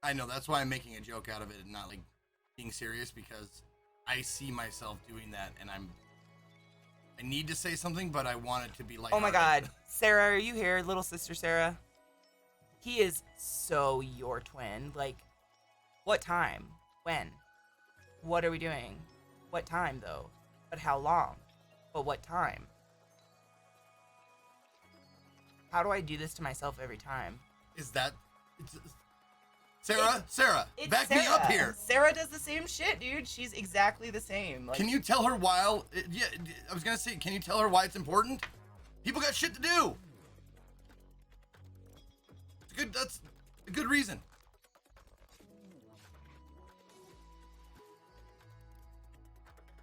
I know that's why I'm making a joke out of it and not like being serious because I see myself doing that and I need to say something, but I want it to be like. Oh my God, Sarah, are you here, little sister Sarah? He is so your twin. Like, what time? When? What are we doing? What time though? But how long? But what time? How do I do this to myself every time? Is that Sarah? It's Back me up here. Sarah does the same shit, dude. She's exactly the same. Like, Can you tell her why? Yeah, I was gonna say, can you tell her why it's important? People got shit to do. That's a good reason.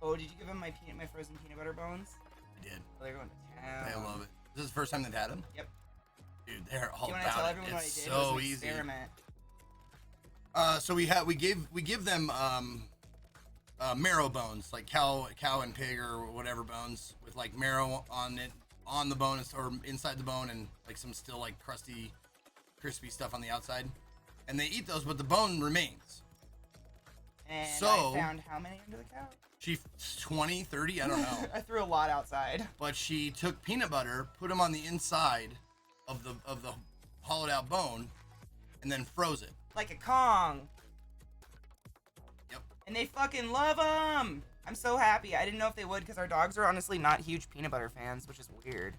Oh, did you give him my frozen peanut butter bones? I did. Oh, they're going to town. I love it. Is this the first time they've had them? Yep. Dude, they're all Do you about want to tell it. everyone what I It's did? so It was an easy. experiment. So we give them marrow bones, like cow and pig or whatever bones with like marrow on it, on the bone or inside the bone, and like some still like crusty, crispy stuff on the outside. And they eat those, but the bone remains. And So- I found how many under the couch? She 20, 30, I don't know. I threw a lot outside. But she took peanut butter, put them on the inside of the hollowed out bone, and then froze it. Like a Kong. Yep. And they fucking love them. I'm so happy. I didn't know if they would because our dogs are honestly not huge peanut butter fans, which is weird.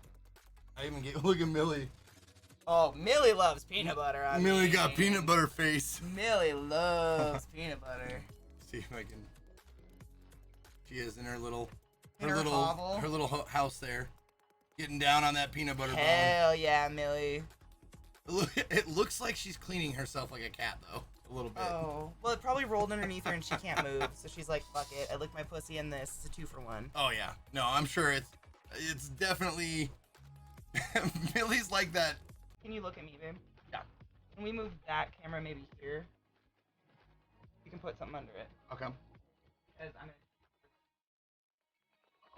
I even get look at Millie. Oh, Millie loves peanut butter. Millie got peanut butter face. Millie loves peanut butter. See if I can. She is in her little, In her hovel. her little house there, getting down on that peanut butter Hell yeah, Millie. bone. It looks like she's cleaning herself like a cat though, a little bit. Oh, well, it probably rolled underneath her and she can't move, so she's like, fuck it. I lick my pussy in this. It's a 2-for-1. Oh yeah, no, I'm sure it's definitely. Millie's like that. Can you look at me, babe? Yeah. Can we move that camera maybe here? You can put something under it. Okay. Because I'm gonna.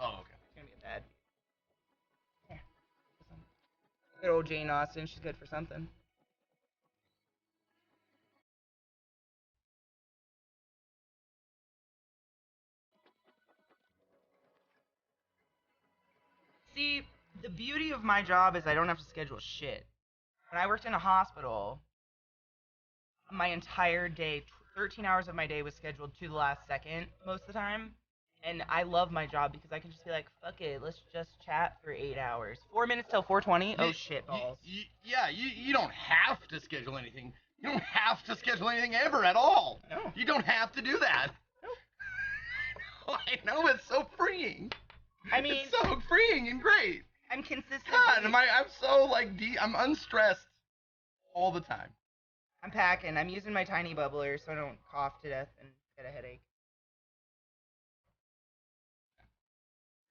Oh okay. It's gonna be a bad. Yeah. Good old Jane Austen. She's good for something. See, the beauty of my job is I don't have to schedule shit. When I worked in a hospital, my entire day, 13 hours of my day was scheduled to the last second most of the time. And I love my job because I can just be like, fuck it, let's just chat for 8 hours. 4 minutes till 4:20? Oh shit balls. You don't have to schedule anything. You don't have to schedule anything ever at all. No. You don't have to do that. I know, it's so freeing. I mean, It's so freeing and great. I'm consistent. God, I'm so like I'm unstressed all the time. I'm packing. I'm using my tiny bubbler so I don't cough to death and get a headache.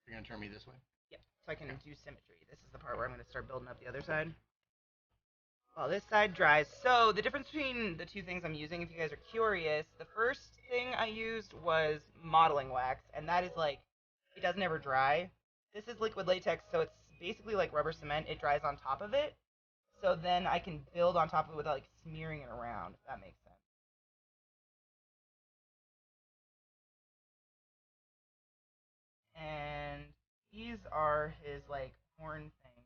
You're gonna turn me this way. Yep. So I can do symmetry. This is the part where I'm going to start building up the other side. While this side dries. So the difference between the two things I'm using, if you guys are curious, the first thing I used was modeling wax, and that is like, it doesn't ever dry. This is liquid latex, so it's basically like rubber cement. It dries on top of it. So then I can build on top of it without like smearing it around, if that makes sense. And these are his like horn things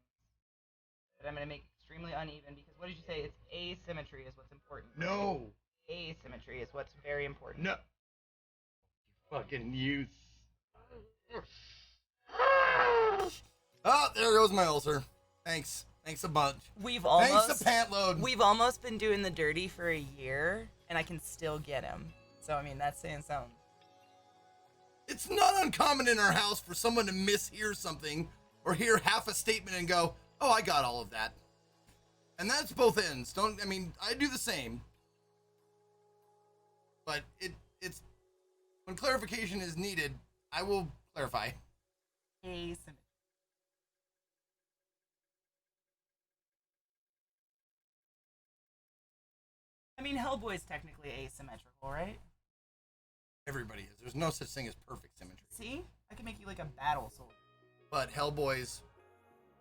that I'm gonna make extremely uneven because what did you say? It's asymmetry is what's important. No. Asymmetry is what's very important. No. Fucking use. Oh, there goes my ulcer. Thanks. Thanks a bunch. We've Thanks almost a pant load. we've almost been doing the dirty for a year, and I can still get him. So I mean that's saying something. It's not uncommon in our house for someone to mishear something or hear half a statement and go, "Oh, I got all of that." And that's both ends. I do the same. But it's when clarification is needed, I will clarify. Asymmetry. I mean, Hellboy's technically asymmetrical, right? Everybody is. There's no such thing as perfect symmetry. See? I can make you like a battle soldier. But Hellboy's,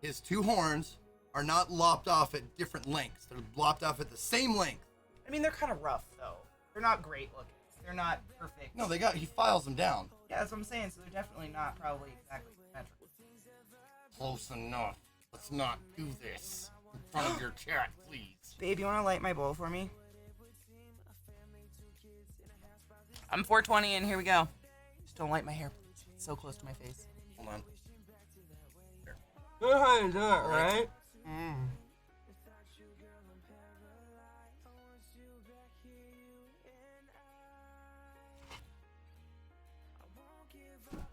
his two horns are not lopped off at different lengths. They're lopped off at the same length. I mean, they're kind of rough, though. They're not great looking. They're not perfect. No, he files them down. Yeah, that's what I'm saying. So they're definitely not probably exactly symmetrical. Close enough. Let's not do this in front of your cat, please. Babe, you want to light my bowl for me? I'm 420 and here we go. Just don't light my hair, please. It's so close to my face. Hold on. There. That's how you do it, right?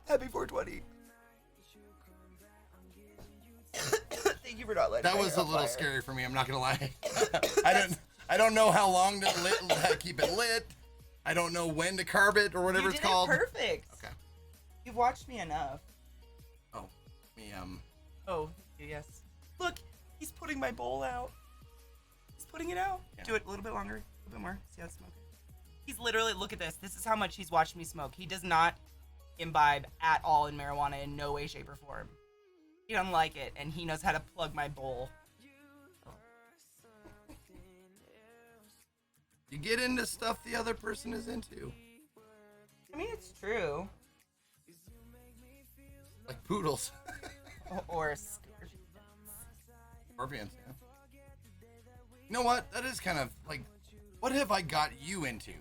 Happy 420. Thank you for not letting That my was hair a on little fire. scary for me. I'm not gonna lie. I don't know how long to keep it lit. I don't know when to carb it or whatever it's called. You did it perfect. Okay. You've watched me enough. Oh, me Oh, yes. Look, he's putting my bowl out. He's putting it out. Yeah. Do it a little bit longer, a little bit more. See how it's smoking. He's literally, look at this. This is how much he's watched me smoke. He does not imbibe at all in marijuana in no way, shape, or form. He doesn't like it, and he knows how to plug my bowl. You get into stuff the other person is into. I mean, it's true. Like poodles. Or Scorpions, yeah. You know what? That is kind of like, what have I got you into?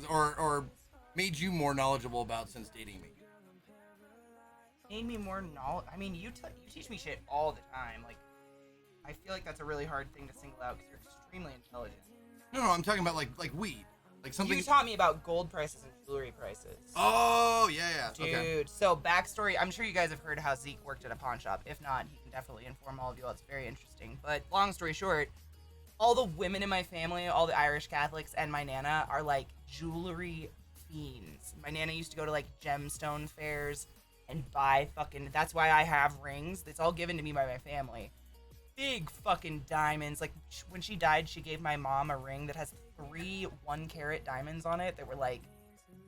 Or made you more knowledgeable about since dating me? made me more knowledge. I mean, you teach me shit all the time. Like, I feel like that's a really hard thing to single out because you're extremely intelligent. No, I'm talking about like weed, like something. You taught me about gold prices and jewelry prices. Oh yeah. Dude, Okay. so backstory, I'm sure you guys have heard how Zeke worked at a pawn shop. If not, he can definitely inform all of you. It's very interesting. But long story short, all the women in my family, all the Irish Catholics and my Nana are like jewelry fiends. My Nana used to go to like gemstone fairs and buy fucking, that's why I have rings. It's all given to me by my family. Big fucking diamonds. Like when she died, she gave my mom a ring that has 3 1-carat diamonds on it that were like,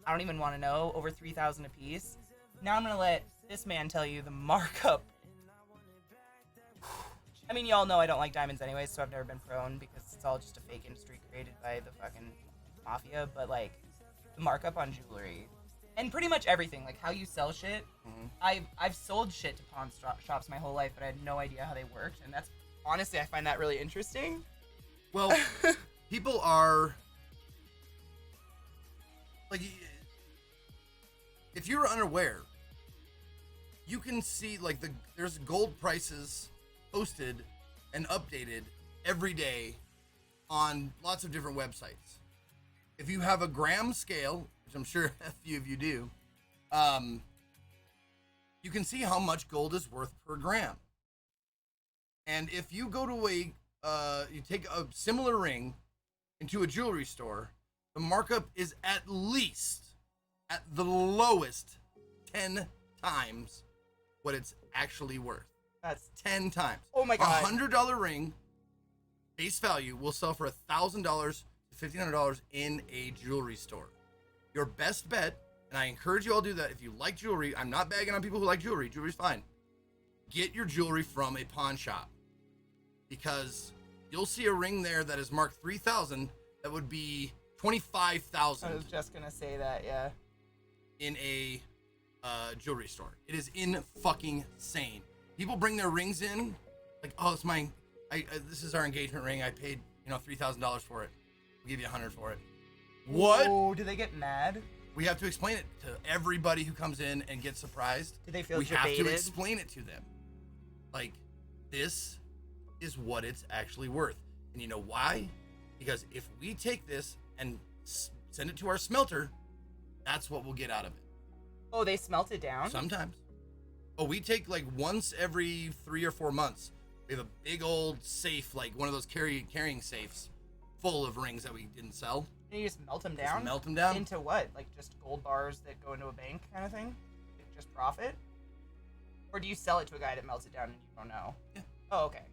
I don't even want to know, over 3,000 a piece. Now I'm gonna let this man tell you the markup. I mean, y'all know I don't like diamonds anyways, so I've never been prone because it's all just a fake industry created by the fucking mafia. But like, the markup on jewelry and pretty much everything, like how you sell shit. Mm-hmm. I've sold shit to pawn shops my whole life, but I had no idea how they worked, and that's honestly I find that really interesting. Well, people are like, if you're unaware, you can see like there's gold prices posted and updated every day on lots of different websites. If you have a gram scale, which I'm sure a few of you do, you can see how much gold is worth per gram. And if you go to you take a similar ring into a jewelry store, the markup is at least, at the lowest, 10 times what it's actually worth. That's 10 times. Oh my God. A $100 ring, base value, will sell for $1,000 to $1,500 in a jewelry store. Your best bet, and I encourage you all to do that, if you like jewelry, I'm not bagging on people who like jewelry. Jewelry's fine. Get your jewelry from a pawn shop, because you'll see a ring there that is marked 3,000 that would be 25,000. I was just gonna say that, yeah. In a jewelry store. It is fucking insane. People bring their rings in, like, oh, it's mine. This is our engagement ring. I paid, $3,000 for it. We'll give you $100 for it. What? Oh, do they get mad? We have to explain it to everybody who comes in and gets surprised. Do they feel We have to debated? explain it to them. Like, this is what it's actually worth. And you know why? Because if we take this and send it to our smelter, that's what we'll get out of it. Oh, they smelt it down? Sometimes. Oh, we take like once every 3 or 4 months. We have a big old safe, like one of those carrying safes, full of rings that we didn't sell. And you just melt them down? Just melt them down. Into what? Like just gold bars that go into a bank kind of thing? Like just profit? Or do you sell it to a guy that melts it down and you don't know? Yeah. Oh, okay.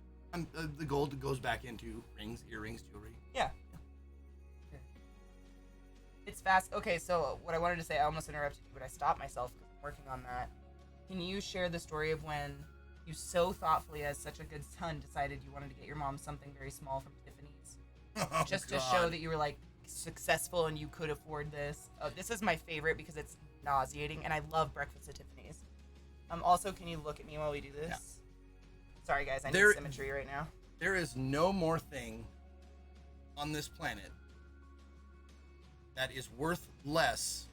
The gold goes back into rings, earrings, jewelry. Yeah. It's fast. Okay, so what I wanted to say, I almost interrupted you, but I stopped myself because I'm working on that. Can you share the story of when you so thoughtfully, as such a good son, decided you wanted to get your mom something very small from Tiffany's? Oh, just to God. show that you were like successful and you could afford this. This is my favorite because it's nauseating, and I love breakfast at Tiffany's. Also, can you look at me while we do this? Yeah. Sorry, guys, I need symmetry right now. There is no more thing on this planet that is worth less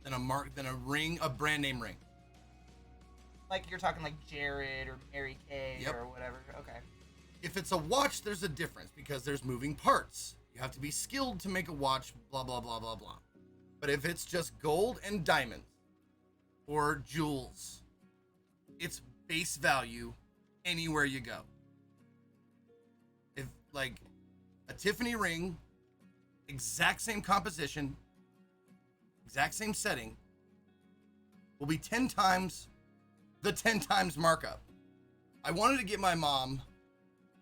than a ring, a brand name ring. Like you're talking like Jared or Mary Kay or whatever. Okay. If it's a watch, there's a difference because there's moving parts. You have to be skilled to make a watch, blah, blah, blah, blah, blah. But if it's just gold and diamonds or jewels, it's base value anywhere you go. If like a Tiffany ring, exact same composition, exact same setting, will be 10 times the 10 times markup. I wanted to get my mom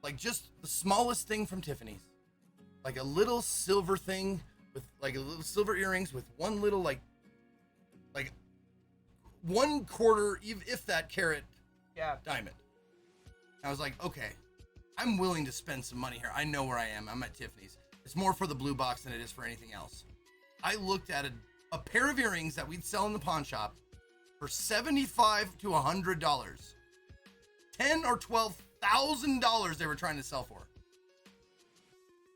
like just the smallest thing from Tiffany's, like a little silver thing with like a little silver earrings with one little like 1/4, if that, carat diamond. I was like, okay, I'm willing to spend some money here. I know where I am. I'm at Tiffany's. It's more for the blue box than it is for anything else. I looked at a pair of earrings that we'd sell in the pawn shop for $75 to $100. $10,000 or $12,000 they were trying to sell for.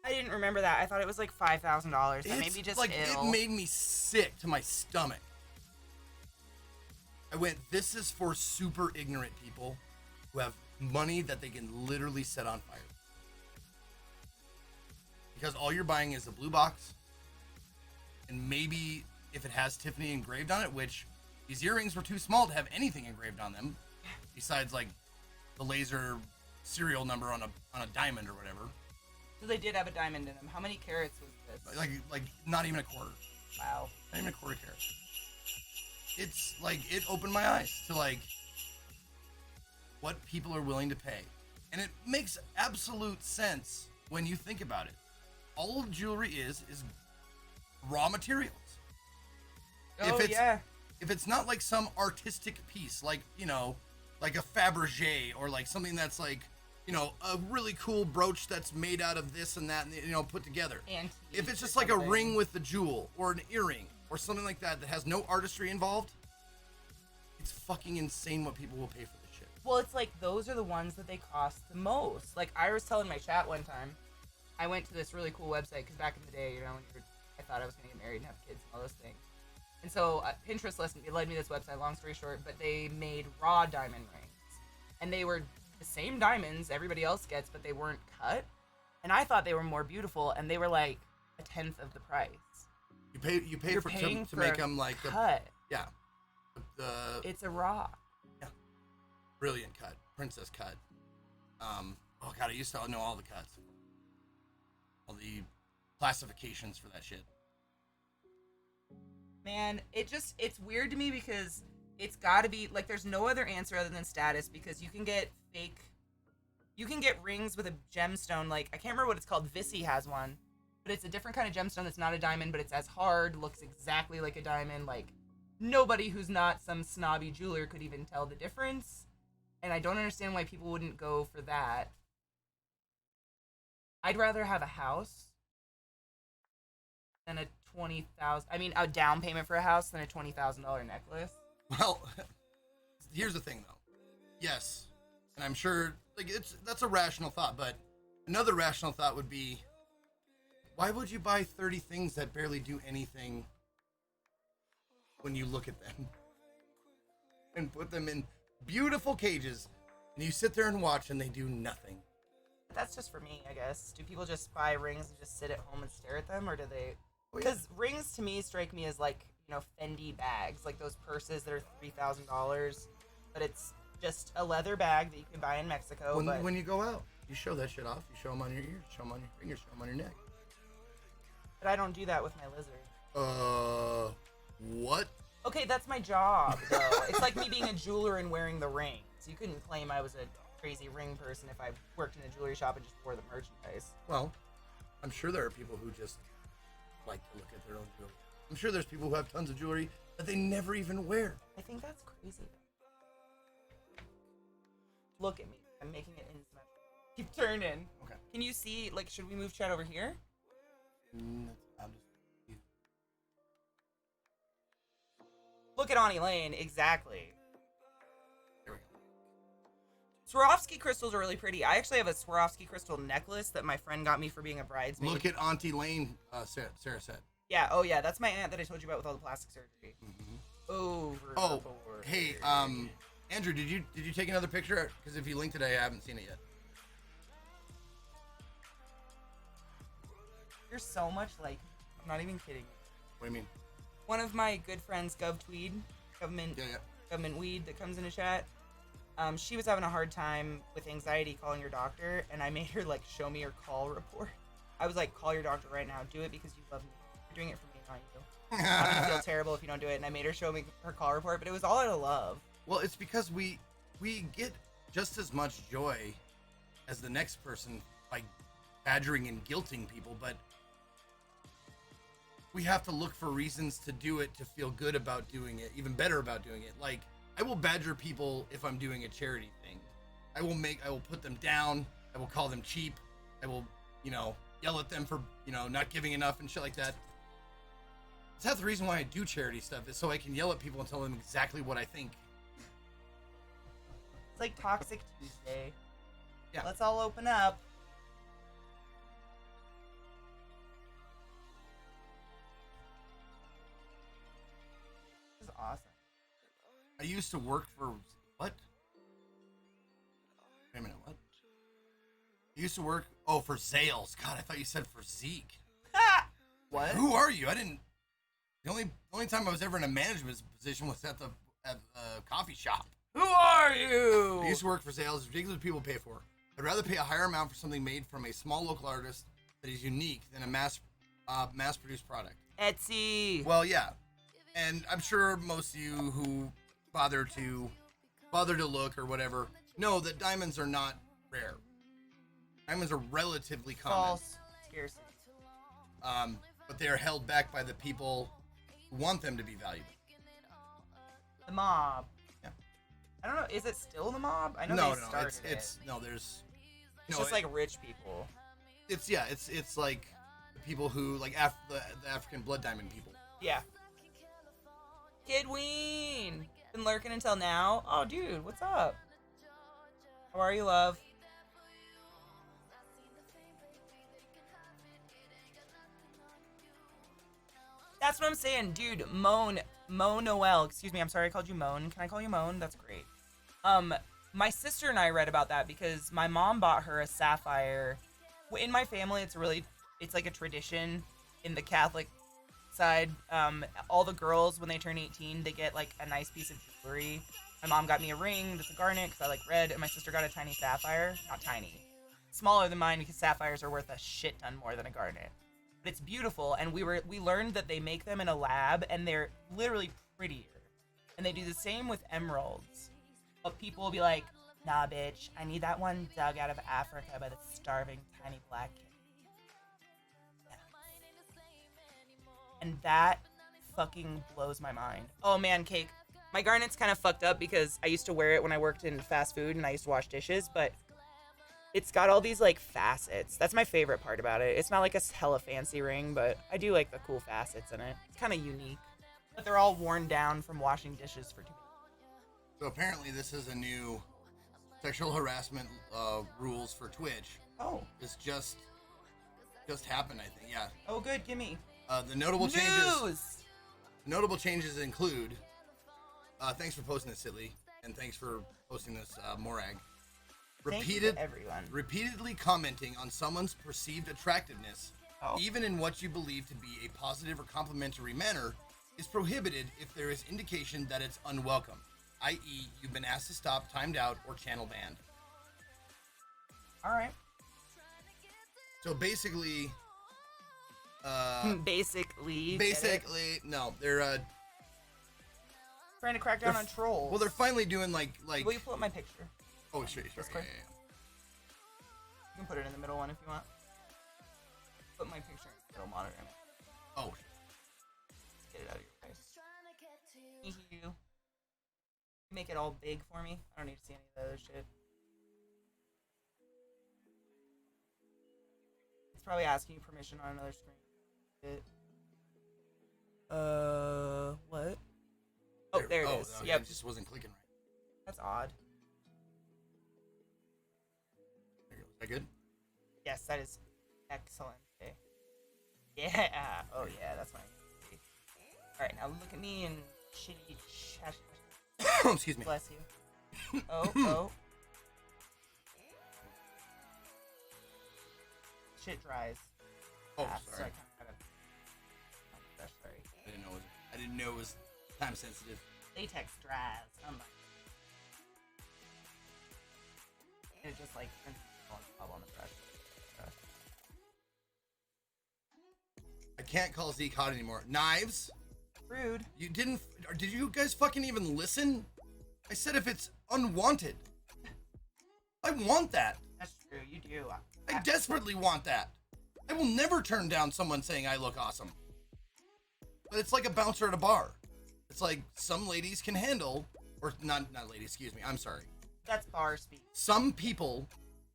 I didn't remember that. I thought it was like $5,000. That made me just like ill. it made me sick to my stomach. I went, this is for super ignorant people who have money that they can literally set on fire. Because all you're buying is a blue box, and maybe if it has Tiffany engraved on it, which these earrings were too small to have anything engraved on them, besides like the laser serial number on a diamond or whatever. So they did have a diamond in them. How many carats was this? Like not even a quarter. Wow. Not even a quarter carat. It's like, it opened my eyes to like what people are willing to pay. And it makes absolute sense when you think about it. All jewelry is raw materials. Oh, If it's not like some artistic piece, like, you know, like a Fabergé or like something that's like, you know, a really cool brooch that's made out of this and that, and, you know, put together. Antique if it's just like a ring with the jewel or an earring or something like that that has no artistry involved, it's fucking insane what people will pay for this shit. Well, it's like those are the ones that they cost the most. Like I was telling my chat one time, I went to this really cool website because back in the day, you know, I thought I was gonna get married and have kids and all those things. And so Pinterest led me to this website, long story short, but they made raw diamond rings. And they were the same diamonds everybody else gets, but they weren't cut. And I thought they were more beautiful, and they were like 1/10 of the price. You pay to make them like cut. It's a raw. Yeah. Brilliant cut. Princess cut. Oh god, I used to know all the cuts. All the classifications for that shit. Man, it's weird to me because it's got to be like there's no other answer other than status, because you can get rings with a gemstone, like I can't remember what it's called. Vissy has one, but it's a different kind of gemstone that's not a diamond, but it's as hard, looks exactly like a diamond. Like nobody who's not some snobby jeweler could even tell the difference, and I don't understand why people wouldn't go for that. I'd rather have a house than a a down payment for a house than a $20,000 necklace. Well, here's the thing though. Yes, and I'm sure like that's a rational thought, but another rational thought would be, why would you buy 30 things that barely do anything when you look at them and put them in beautiful cages and you sit there and watch and they do nothing? But that's just for me, I guess. Do people just buy rings and just sit at home and stare at them, or do they? Because rings to me strike me as like, you know, Fendi bags, like those purses that are $3,000, but it's just a leather bag that you can buy in Mexico. When you go out, you show that shit off. You show them on your ears, show them on your fingers, show them on your neck. But I don't do that with my lizard. What? Okay, that's my job, though. It's like me being a jeweler and wearing the rings. You couldn't claim I was a crazy ring person if I worked in a jewelry shop and just wore the merchandise. Well, I'm sure there are people who just like to look at their own jewelry. I'm sure there's people who have tons of jewelry that they never even wear. I think that's crazy. Look at me. I'm making it in symmetry. Keep turning. Okay. Can you see, like, should we move chat over here? I'll just... Look at Ani Lane, exactly. There we go. Swarovski crystals are really pretty. I actually have a Swarovski crystal necklace that my friend got me for being a bridesmaid. Look at Auntie Lane, Sarah said. Yeah, oh yeah, that's my aunt that I told you about with all the plastic surgery. Oh, hey, Andrew, did you take another picture? Because if you linked it, I haven't seen it yet. You're so much like, I'm not even kidding. What do you mean? One of my good friends, GovTweed, government weed that comes into chat, she was having a hard time with anxiety calling her doctor, and I made her like show me her call report. I was like, call your doctor right now. Do it because you love me. You're doing it for me, not you. I'm gonna feel terrible if you don't do it. And I made her show me her call report, but it was all out of love. Well, it's because we get just as much joy as the next person by badgering and guilting people, but we have to look for reasons to do it, to feel good about doing it, even better about doing it. Like, I will badger people if I'm doing a charity thing. I will put them down. I will call them cheap. I will, yell at them for, not giving enough and shit like that. It's half the reason why I do charity stuff, is so I can yell at people and tell them exactly what I think. It's like Toxic Tuesday. Yeah. Let's all open up. This is awesome. I used to work for... What? Wait a minute, what? I used to work... Oh, for Zales. God, I thought you said for Zeke. What? Who are you? I didn't... The only time I was ever in a management position was at the coffee shop. Who are you? I used to work for Zales. It's ridiculous what people pay for. I'd rather pay a higher amount for something made from a small local artist that is unique than a mass-produced product. Etsy. Well, yeah. And I'm sure most of you who bother to look or whatever know that diamonds are not rare. Diamonds are relatively common. False scarcity. But they are held back by the people who want them to be valuable. The mob. Yeah. I don't know. Is it still the mob? I know they started it. There's. It's just like rich people. It's like the people who like the African blood diamond people. Yeah. Kid Ween! Been lurking until now? Oh, dude, what's up? How are you, love? That's what I'm saying, dude. Mo Noel. Excuse me, I'm sorry I called you Moan. Can I call you Moan? That's great. My sister and I read about that because my mom bought her a sapphire. In my family, it's like a tradition in the Catholic side. All the girls, when they turn 18, they get like a nice piece of jewelry. My mom got me a ring that's a garnet because I like red, and my sister got a tiny sapphire. Not tiny, smaller than mine because sapphires are worth a shit ton more than a garnet. But it's beautiful, and we learned that they make them in a lab, and they're literally prettier. And they do the same with emeralds. But people will be like, nah, bitch, I need that one dug out of Africa by the starving tiny black kid. Yeah. And that fucking blows my mind. Oh man, Cake. My garnet's kind of fucked up because I used to wear it when I worked in fast food and I used to wash dishes, but it's got all these like facets. That's my favorite part about it. It's not like a hella fancy ring, but I do like the cool facets in it. It's kind of unique. But they're all worn down from washing dishes for too long. So apparently this is a new sexual harassment rules for Twitch. Oh. It's just happened, I think. Yeah. Oh, good. Gimme. The notable changes include. Thanks for posting this, Sitley, and thanks for posting this, Morag. Repeatedly commenting on someone's perceived attractiveness, even in what you believe to be a positive or complimentary manner, is prohibited if there is indication that it's unwelcome, i.e., you've been asked to stop, timed out, or channel banned. All right. So basically, no, they're trying to crack down on trolls. Well, they're finally doing like. Will you pull up my picture? Oh, sure. Yeah. You can put it in the middle one if you want. Put my picture in the middle monitor. Oh. Let's get it out of your face. Thank you. Make it all big for me. I don't need to see any of the other shit. It's probably asking you permission on another screen. What? Oh, there it is. No, Yep. It just wasn't clicking right. That's odd. There you go. Is that good? Yes, that is excellent. Okay. Yeah. Oh, yeah, that's fine. Alright, now look at me and shitty Excuse me. Bless you. Oh. Shit dries. Oh, So sorry. I kind of sorry. I didn't know it was time sensitive. Latex dries. I'm like, it just like on the brush. I can't call Zeke hot anymore. Knives? Rude. Did you guys fucking even listen? I said if it's unwanted. I want that. That's true. You do. I desperately want that. I will never turn down someone saying I look awesome. But it's like a bouncer at a bar. It's like some ladies can handle, or not ladies, excuse me, I'm sorry. That's bar speak. Some people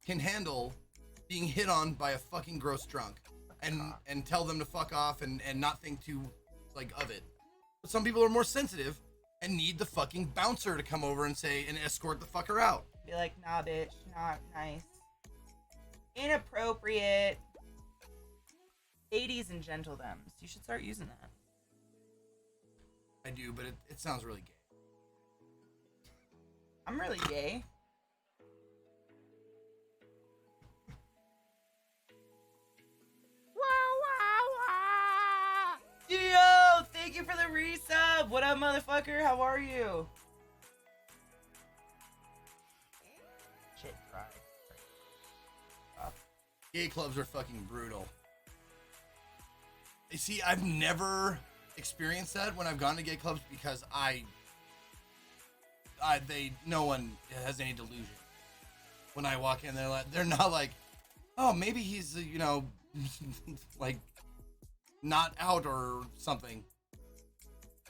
can handle being hit on by a fucking gross drunk and tell them to fuck off and not think too like of it. But some people are more sensitive and need the fucking bouncer to come over and say and escort the fucker out. Be like, nah, bitch, not nice. Inappropriate. 80s and gentledoms. You should start using that. I do, but it sounds really gay. I'm really gay. Yo, thank you for the resub. What up, motherfucker? How are you? Shit, dry. Gay clubs are fucking brutal. You see, I've never experienced that when I've gone to gay clubs because no one has any delusion. When I walk in, they're not like, oh, maybe he's, like, not out or something.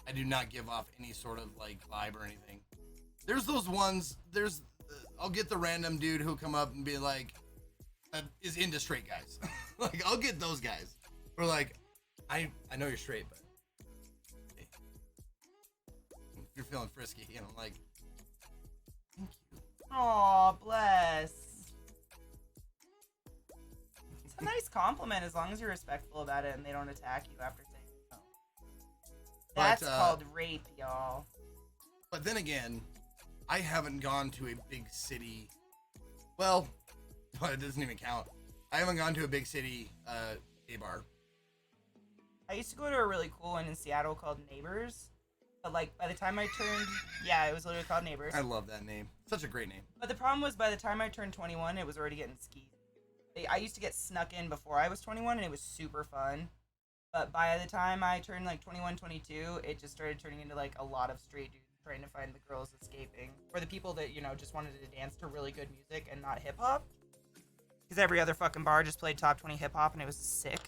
I do not give off any sort of, like, vibe or anything. There's those ones, I'll get the random dude who'll come up and be like, that is into straight guys. Like, I'll get those guys. We're like, I know you're straight, but hey, if you're feeling frisky, and I'm like, thank you. Aw, bless. It's a nice compliment as long as you're respectful about it and they don't attack you after saying no. That's called rape, y'all. But then again, I haven't gone to a big city. Well, it doesn't even count. I haven't gone to a big city gay bar. I used to go to a really cool one in Seattle called Neighbors. But, like, by the time I turned... Yeah, it was literally called Neighbors. I love that name. Such a great name. But the problem was, by the time I turned 21, it was already getting skeeved. I used to get snuck in before I was 21, and it was super fun. But by the time I turned, like, 21, 22, it just started turning into, like, a lot of straight dudes trying to find the girls escaping. For the people that, just wanted to dance to really good music and not hip-hop. Because every other fucking bar just played top 20 hip-hop, and it was sick.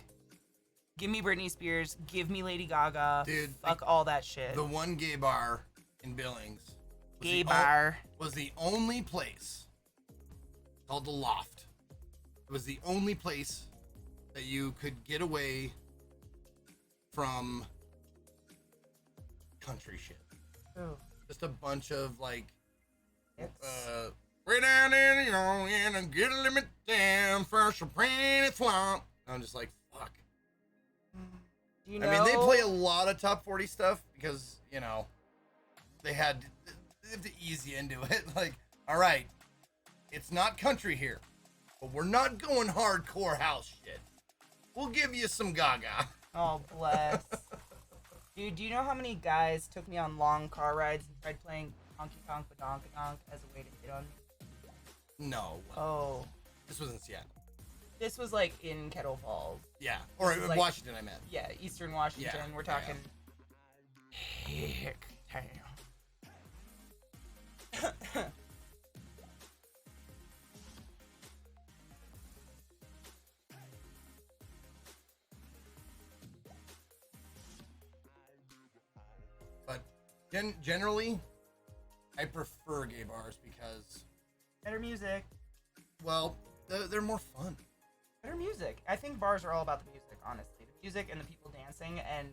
Give me Britney Spears. Give me Lady Gaga. Dude, fuck all that shit. The one gay bar in Billings was the only place called The Loft. It was the only place that you could get away from country shit. Ooh. Just a bunch of like, It's... way down in, and get a limit down first, pretty flop. I'm just like, fuck. Do I mean, they play a lot of top 40 stuff because, they have to ease you into it. Like, all right, it's not country here, but we're not going hardcore house shit. We'll give you some Gaga. Oh, bless. Dude, do you know how many guys took me on long car rides and tried playing Honky Tonk Badonkadonk as a way to hit on me? No. Oh. This was in Seattle. This was like in Kettle Falls. Yeah. Or in like, Washington, I meant. Yeah, Eastern Washington. Yeah, We're talking. yeah. But generally, I prefer gay bars because, Better music. well, they're more fun. Better music. I think bars are all about the music, honestly. The music and the people dancing, and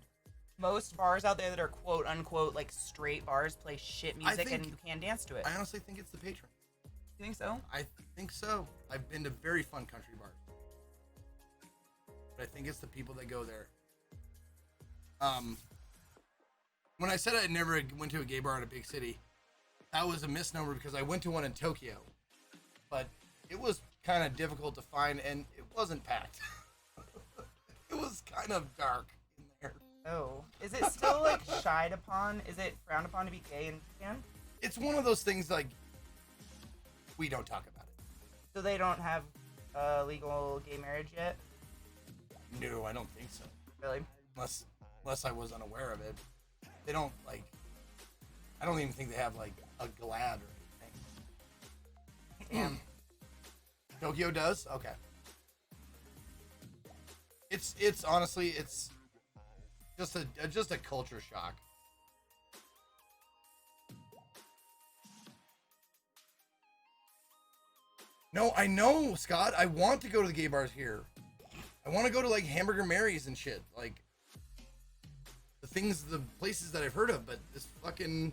most bars out there that are quote unquote like straight bars play shit music and you can't dance to it. I honestly think it's the patrons. You think so? I think so. I've been to very fun country bars. But I think it's the people that go there. When I said I never went to a gay bar in a big city, that was a misnomer because I went to one in Tokyo. But it was kind of difficult to find and it wasn't packed. It was kind of dark in there. Oh. Is it still like shied upon? Is it frowned upon to be gay in Japan? It's one of those things like we don't talk about it. So they don't have legal gay marriage yet? No, I don't think so. Really? Unless I was unaware of it. They don't like. I don't even think they have like a GLAD or anything. Damn. Tokyo does? Okay. It's honestly it's just a culture shock. No, I know, Scott. I want to go to the gay bars here. I want to go to like Hamburger Mary's and shit. Like the places that I've heard of, but this fucking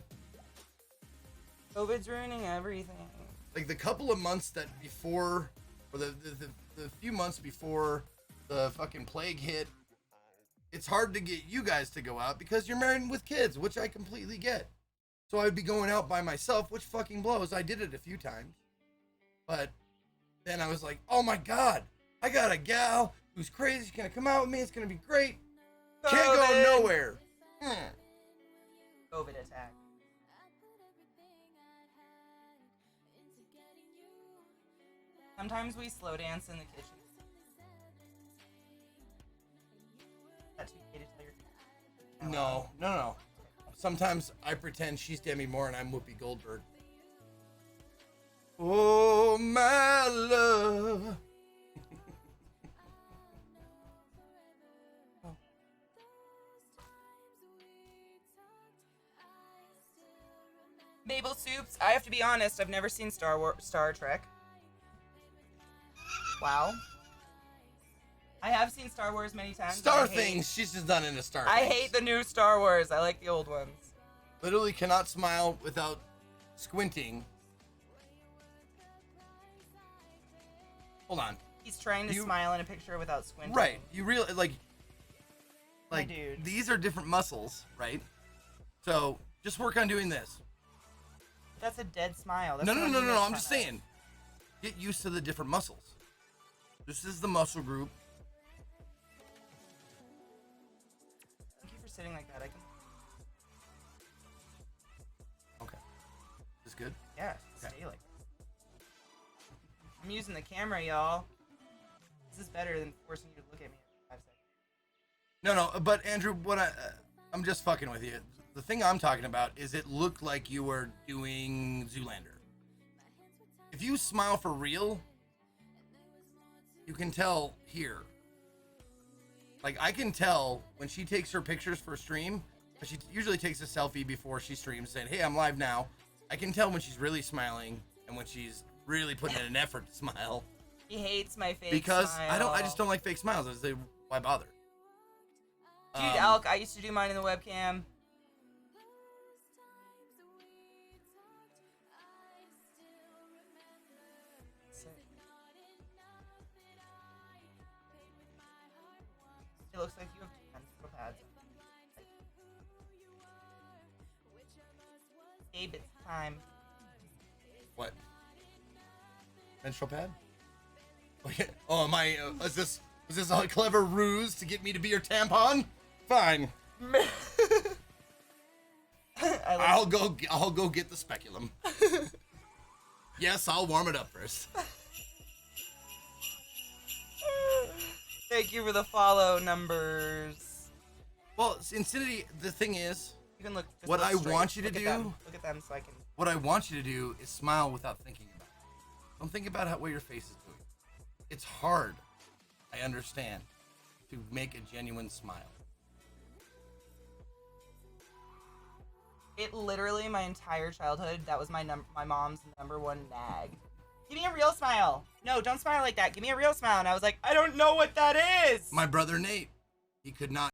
COVID's ruining everything. Like the couple of months that before, or the few months before the fucking plague hit, it's hard to get you guys to go out because you're married with kids, which I completely get. So I'd be going out by myself, which fucking blows. I did it a few times. But then I was like, oh my God, I got a gal who's crazy. She's going to come out with me. It's going to be great. Can't go nowhere. COVID attack. Sometimes we slow dance in the kitchen. That's what you to tell your No. Sometimes I pretend she's Demi Moore and I'm Whoopi Goldberg. Oh, my love. Mabel Soups, I have to be honest, I've never seen Star Trek. Wow. I have seen Star Wars many times. Star things, she's just done into Star I things. hate the new Star Wars. I like the old ones. Literally cannot smile without squinting. Hold on. He's trying to smile in a picture without squinting. Right. You really like dude. These are different muscles, right? So just work on doing this. That's a dead smile. That's No. I'm just saying. Get used to the different muscles. This is the muscle group. Thank you for sitting like that. I can. Okay. Is this good? Yeah. Okay. Stay like that. I'm using the camera, y'all. This is better than forcing you to look at me every 5 seconds. No. But Andrew, I'm just fucking with you. The thing I'm talking about is it looked like you were doing Zoolander. If you smile for real, you can tell here. Like, I can tell when she takes her pictures for stream, but she usually takes a selfie before she streams saying, hey, I'm live now. I can tell when she's really smiling and when she's really putting in an effort to smile. He hates my fake because smile. I just don't like fake smiles. I say, why bother? Dude, Alk, I used to do mine in the webcam. It looks like you have 2 menstrual pads. Gabe, it's time. What? Menstrual pad? Oh, my, is this a clever ruse to get me to be your tampon? Fine. I'll go get the speculum. Yes, I'll warm it up first. Thank you for the follow numbers. Well, Infinity, the thing is, you can look. What look I straight. want you to Look do. at them. Look at them so I can. What I want you to do is smile without thinking about it. Don't think about what your face is doing. It's hard. I understand. To make a genuine smile. It literally my entire childhood. That was my mom's #1 nag. Give me a real smile. No, don't smile like that. Give me a real smile. And I was like, I don't know what that is. My brother Nate, he could not